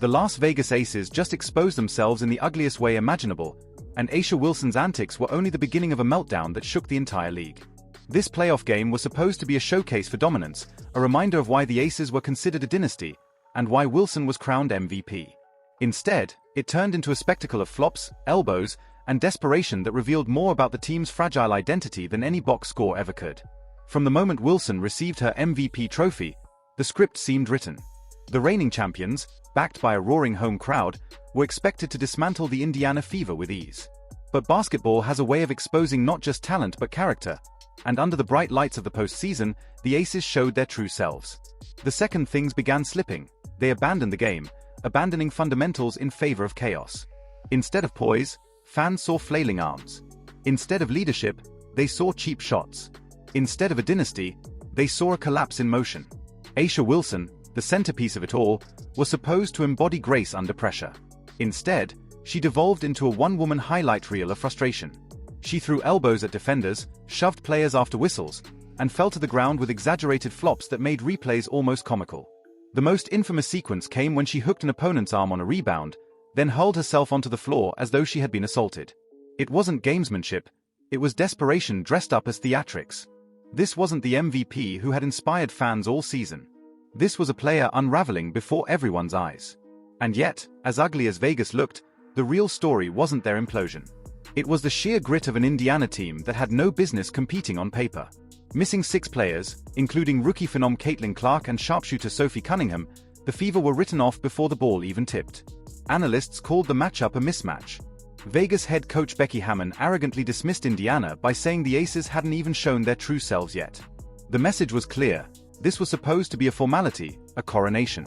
The Las Vegas Aces just exposed themselves in the ugliest way imaginable, and A'ja Wilson's antics were only the beginning of a meltdown that shook the entire league. This playoff game was supposed to be a showcase for dominance, a reminder of why the Aces were considered a dynasty, and why Wilson was crowned MVP. Instead, it turned into a spectacle of flops, elbows, and desperation that revealed more about the team's fragile identity than any box score ever could. From the moment Wilson received her MVP trophy, the script seemed written. The reigning champions, backed by a roaring home crowd, were expected to dismantle the Indiana Fever with ease. But basketball has a way of exposing not just talent but character, and under the bright lights of the postseason, the Aces showed their true selves. The second things began slipping, they abandoned the game, abandoning fundamentals in favor of chaos. Instead of poise, fans saw flailing arms. Instead of leadership, they saw cheap shots. Instead of a dynasty, they saw a collapse in motion. A'ja Wilson, the centerpiece of it all, was supposed to embody grace under pressure. Instead, she devolved into a one-woman highlight reel of frustration. She threw elbows at defenders, shoved players after whistles, and fell to the ground with exaggerated flops that made replays almost comical. The most infamous sequence came when she hooked an opponent's arm on a rebound, then hurled herself onto the floor as though she had been assaulted. It wasn't gamesmanship, it was desperation dressed up as theatrics. This wasn't the MVP who had inspired fans all season. This was a player unraveling before everyone's eyes. And yet, as ugly as Vegas looked, the real story wasn't their implosion. It was the sheer grit of an Indiana team that had no business competing on paper. Missing 6 players, including rookie phenom Caitlin Clark and sharpshooter Sophie Cunningham, the Fever were written off before the ball even tipped. Analysts called the matchup a mismatch. Vegas head coach Becky Hammon arrogantly dismissed Indiana by saying the Aces hadn't even shown their true selves yet. The message was clear. This was supposed to be a formality, a coronation.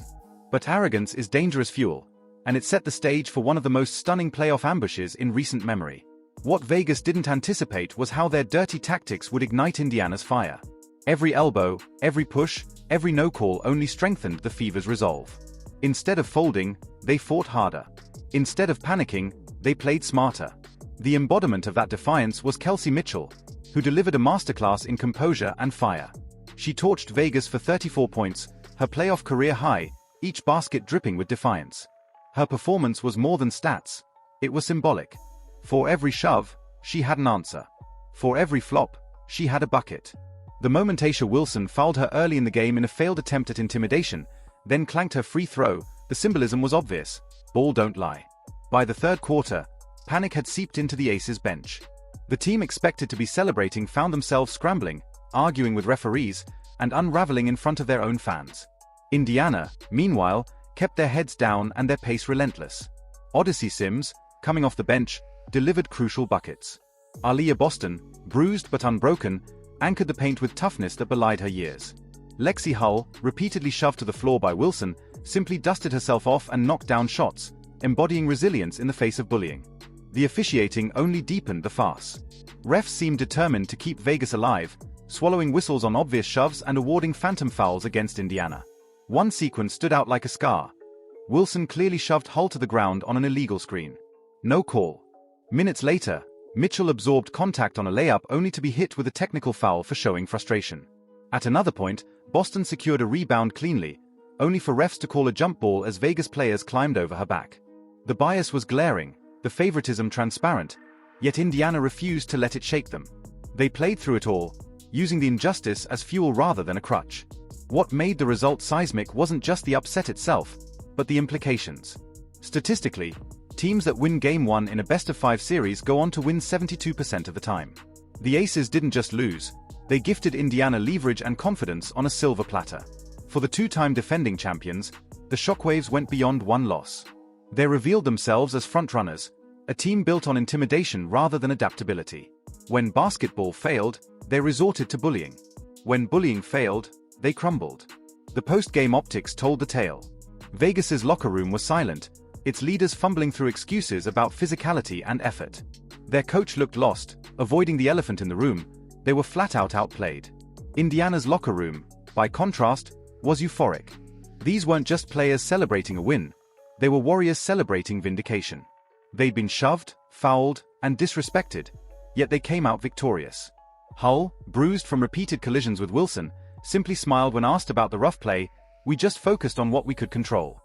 But arrogance is dangerous fuel, and it set the stage for one of the most stunning playoff ambushes in recent memory. What Vegas didn't anticipate was how their dirty tactics would ignite Indiana's fire. Every elbow, every push, every no-call only strengthened the Fever's resolve. Instead of folding, they fought harder. Instead of panicking, they played smarter. The embodiment of that defiance was Kelsey Mitchell, who delivered a masterclass in composure and fire. She torched Vegas for 34 points, her playoff career high, each basket dripping with defiance. Her performance was more than stats. It was symbolic. For every shove, she had an answer. For every flop, she had a bucket. The moment A'ja Wilson fouled her early in the game in a failed attempt at intimidation, then clanked her free throw, the symbolism was obvious. Ball don't lie. By the third quarter, panic had seeped into the Aces bench. The team expected to be celebrating found themselves scrambling, arguing with referees, and unraveling in front of their own fans. Indiana, meanwhile, kept their heads down and their pace relentless. Odyssey Sims, coming off the bench, delivered crucial buckets. Aaliyah Boston, bruised but unbroken, anchored the paint with toughness that belied her years. Lexi Hull, repeatedly shoved to the floor by Wilson, simply dusted herself off and knocked down shots, embodying resilience in the face of bullying. The officiating only deepened the farce. Refs seemed determined to keep Vegas alive, swallowing whistles on obvious shoves and awarding phantom fouls against Indiana. One sequence stood out like a scar. Wilson clearly shoved Hull to the ground on an illegal screen. No call. Minutes later, Mitchell absorbed contact on a layup only to be hit with a technical foul for showing frustration. At another point, Boston secured a rebound cleanly, only for refs to call a jump ball as Vegas players climbed over her back. The bias was glaring, the favoritism transparent, yet Indiana refused to let it shake them. They played through it all, using the injustice as fuel rather than a crutch. What made the result seismic wasn't just the upset itself, but the implications. Statistically, teams that win Game 1 in a best-of-5 series go on to win 72% of the time. The Aces didn't just lose, they gifted Indiana leverage and confidence on a silver platter. For the two-time defending champions, the shockwaves went beyond one loss. They revealed themselves as frontrunners, a team built on intimidation rather than adaptability. When basketball failed, they resorted to bullying. When bullying failed, they crumbled. The post-game optics told the tale. Vegas's locker room was silent, its leaders fumbling through excuses about physicality and effort. Their coach looked lost, avoiding the elephant in the room. They were flat-out outplayed. Indiana's locker room, by contrast, was euphoric. These weren't just players celebrating a win, they were warriors celebrating vindication. They'd been shoved, fouled, and disrespected, yet they came out victorious. Hull, bruised from repeated collisions with Wilson, simply smiled when asked about the rough play. "We just focused on what we could control."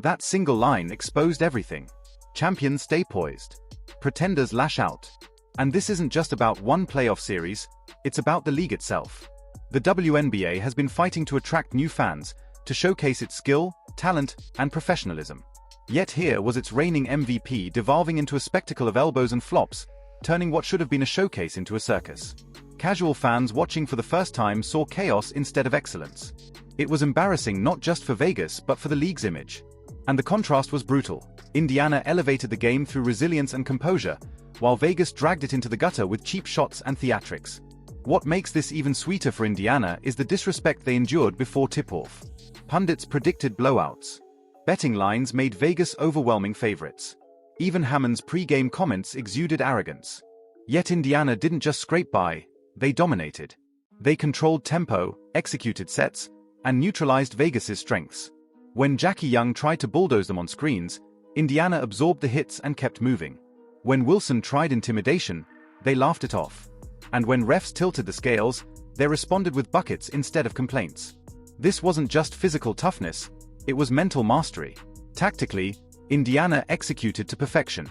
That single line exposed everything. Champions stay poised. Pretenders lash out. And this isn't just about one playoff series, it's about the league itself. The WNBA has been fighting to attract new fans, to showcase its skill, talent, and professionalism. Yet here was its reigning MVP devolving into a spectacle of elbows and flops, turning what should have been a showcase into a circus. Casual fans watching for the first time saw chaos instead of excellence. It was embarrassing not just for Vegas but for the league's image. And the contrast was brutal. Indiana elevated the game through resilience and composure, while Vegas dragged it into the gutter with cheap shots and theatrics. What makes this even sweeter for Indiana is the disrespect they endured before tip-off. Pundits predicted blowouts. Betting lines made Vegas overwhelming favorites. Even Hammond's pre-game comments exuded arrogance. Yet Indiana didn't just scrape by, they dominated. They controlled tempo, executed sets, and neutralized Vegas's strengths. When Jackie Young tried to bulldoze them on screens, Indiana absorbed the hits and kept moving. When Wilson tried intimidation, they laughed it off. And when refs tilted the scales, they responded with buckets instead of complaints. This wasn't just physical toughness, it was mental mastery. Tactically, Indiana executed to perfection.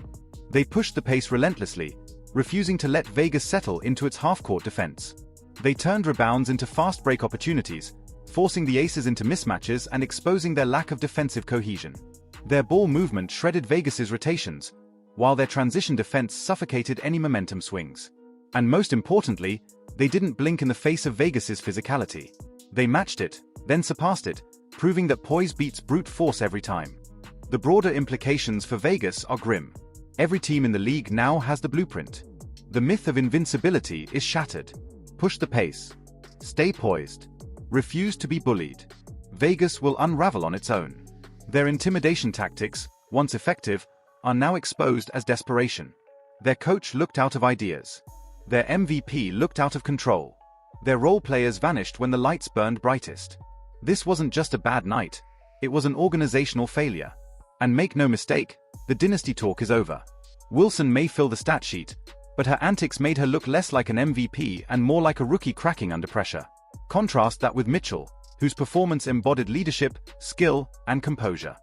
They pushed the pace relentlessly, refusing to let Vegas settle into its half-court defense. They turned rebounds into fast break opportunities, forcing the Aces into mismatches and exposing their lack of defensive cohesion. Their ball movement shredded Vegas's rotations, while their transition defense suffocated any momentum swings. And most importantly, they didn't blink in the face of Vegas's physicality. They matched it, then surpassed it, proving that poise beats brute force every time. The broader implications for Vegas are grim. Every team in the league now has the blueprint. The myth of invincibility is shattered. Push the pace. Stay poised. Refuse to be bullied. Vegas will unravel on its own. Their intimidation tactics, once effective, are now exposed as desperation. Their coach looked out of ideas. Their MVP looked out of control. Their role players vanished when the lights burned brightest. This wasn't just a bad night, it was an organizational failure. And make no mistake, the dynasty talk is over. Wilson may fill the stat sheet, but her antics made her look less like an MVP and more like a rookie cracking under pressure. Contrast that with Mitchell, whose performance embodied leadership, skill, and composure.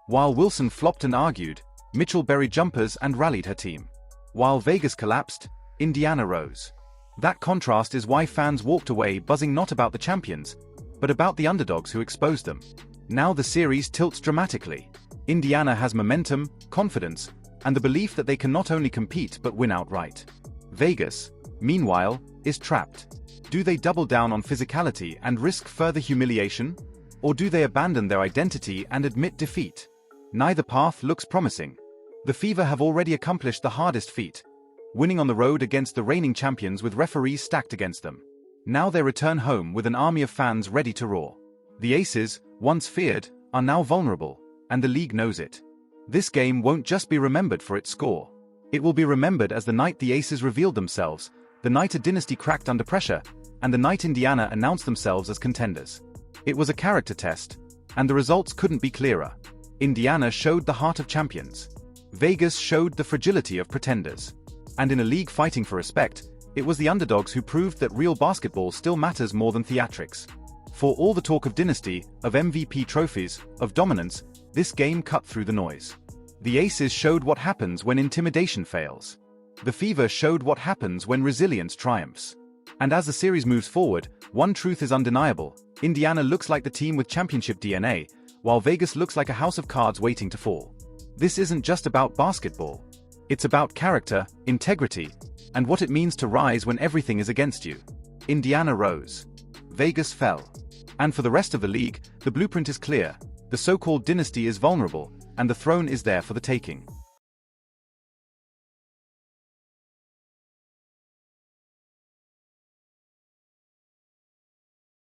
While Wilson flopped and argued, Mitchell buried jumpers and rallied her team. While Vegas collapsed, Indiana rose. That contrast is why fans walked away buzzing not about the champions, but about the underdogs who exposed them. Now the series tilts dramatically. Indiana has momentum, confidence, and the belief that they can not only compete but win outright. Vegas, meanwhile, is trapped. Do they double down on physicality and risk further humiliation? Or do they abandon their identity and admit defeat? Neither path looks promising. The Fever have already accomplished the hardest feat, winning on the road against the reigning champions with referees stacked against them. Now they return home with an army of fans ready to roar. The Aces, once feared, are now vulnerable, and the league knows it. This game won't just be remembered for its score. It will be remembered as the night the Aces revealed themselves, the night a dynasty cracked under pressure, and the night Indiana announced themselves as contenders. It was a character test, and the results couldn't be clearer. Indiana showed the heart of champions. Vegas showed the fragility of pretenders. And in a league fighting for respect, it was the underdogs who proved that real basketball still matters more than theatrics. For all the talk of dynasty, of MVP trophies, of dominance, this game cut through the noise. The Aces showed what happens when intimidation fails. The Fever showed what happens when resilience triumphs. And as the series moves forward, one truth is undeniable: Indiana looks like the team with championship DNA, while Vegas looks like a house of cards waiting to fall. This isn't just about basketball. It's about character, integrity, and what it means to rise when everything is against you. Indiana rose. Vegas fell. And for the rest of the league, the blueprint is clear. The so-called dynasty is vulnerable, and the throne is there for the taking.